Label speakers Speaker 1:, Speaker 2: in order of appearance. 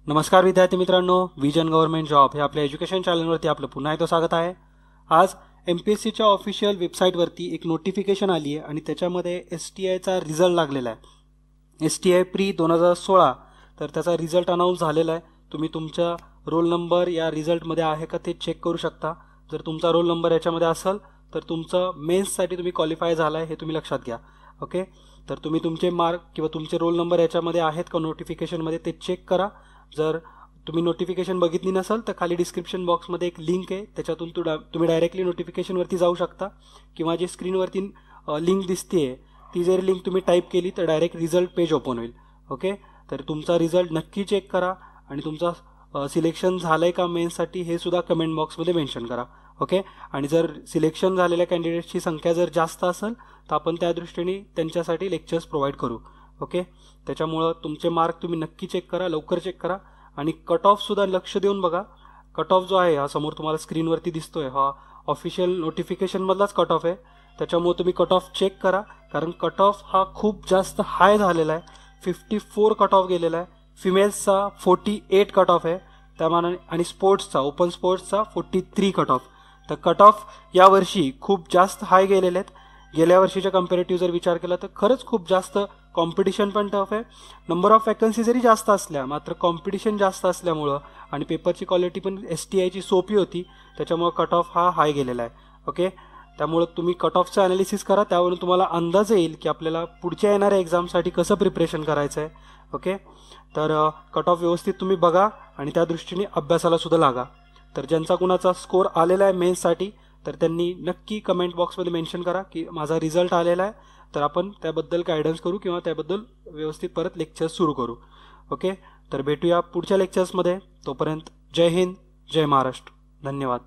Speaker 1: नमस्कार विद्यार्थी मित्रांनो, विजन गव्हर्नमेंट जॉब हे आपल्या एज्युकेशन चॅनलवरती आपलं पुन्हा एकदा स्वागत आहे। आज MPSCच्या ऑफिशियल वेबसाईटवरती एक नोटिफिकेशन आली आहे आणि त्याच्यामध्ये STIचा रिझल्ट लागलेला आहे। STI प्री 2016 तर त्याचा रिझल्ट अनाउन्स झालेला आहे। तुम्ही तुमचा रोल नंबर या रिझल्टमध्ये आहे का ते चेक करू शकता। जर तुमचा रोल नंबर याच्यामध्ये असेल तर तुमचं मेन्ससाठी तुम्ही क्वालिफाय झालाय हे तुम्ही लक्षात घ्या। ओके, तर तुम्ही तुमचे मार्क किंवा तुमचे रोल नंबर याच्यामध्ये आहेत का नोटिफिकेशनमध्ये ते चेक करा। जर तुम्ही नोटिफिकेशन बघितली नसेल तर खाली डिस्क्रिप्शन बॉक्समध्ये एक लिंक आहे, त्याच्यातून तुम्ही डायरेक्टली नोटिफिकेशनवरती जाऊ शकता किंवा जे स्क्रीनवरती लिंक दिसते ती जर लिंक तुम्ही टाईप केली तर डायरेक्ट रिझल्ट पेज ओपन होईल। ओके, तर तुमचा रिझल्ट नक्की चेक करा आणि तुमचा सिलेक्शन झालंय का मेन्ससाठी हे सुद्धा कमेंट बॉक्समध्ये मेन्शन करा। ओके, आणि जर सिलेक्शन झालेल्या कॅन्डिडेट्सची संख्या जर जास्त असेल तर आपण त्या दृष्टीने त्यांच्यासाठी लेक्चर्स प्रोव्हाइड करू। ओके, त्याच्यामुळं तुमचे मार्क तुम्ही नक्की चेक करा, लवकर चेक करा आणि कट ऑफ सुद्धा लक्ष देऊन बघा। कट ऑफ जो आहे हा समोर तुम्हाला स्क्रीनवरती दिसतोय हा ऑफिशियल नोटिफिकेशनमधलाच कट ऑफ आहे, त्याच्यामुळे तुम्ही कट ऑफ चेक करा कारण कट ऑफ हा खूप जास्त हाय झालेला आहे। 54 कट ऑफ गेलेला आहे, फिमेल्सचा 48 कट ऑफ आहे त्यामानाने आणि स्पोर्ट्सचा ओपन स्पोर्ट्सचा 43 कट ऑफ। तर कट ऑफ यावर्षी खूप जास्त हाय गेलेले आहेत। गेल्या वर्षीच्या कंपॅरेटिव्ह जर विचार केला तर खरंच खूप जास्त कॉम्पिटिशन पण टफ आहे। नंबर ऑफ वॅकन्सी जरी जास्त असल्या मात्र कॉम्पिटिशन जास्त असल्यामुळं आणि पेपरची क्वालिटी पण STIची सोपी होती त्याच्यामुळे कट ऑफ हा हाय गेलेला आहे। ओके, त्यामुळे तुम्ही कट ऑफचं ॲनालिसिस करा, त्यावरून तुम्हाला अंदाज येईल की आपल्याला पुढच्या येणाऱ्या एक्झामसाठी कसं प्रिपरेशन करायचं आहे। ओके, तर कट ऑफ व्यवस्थित तुम्ही बघा आणि त्या दृष्टीने अभ्यासाला सुद्धा लागा। तर ज्यांचा कुणाचा स्कोर आलेला आहे मेन्ससाठी तर त्यांनी नक्की कमेंट बॉक्समध्ये मेन्शन करा की माझा रिझल्ट आलेला आहे, तर आपण त्याबद्दल गायडन्स करू किंवा त्याबद्दल व्यवस्थित परत लेक्चर्स सुरू करू। ओके, तर भेटूया पुढच्या लेक्चर्समध्ये। तोपर्यंत जय हिंद, जय महाराष्ट्र, धन्यवाद।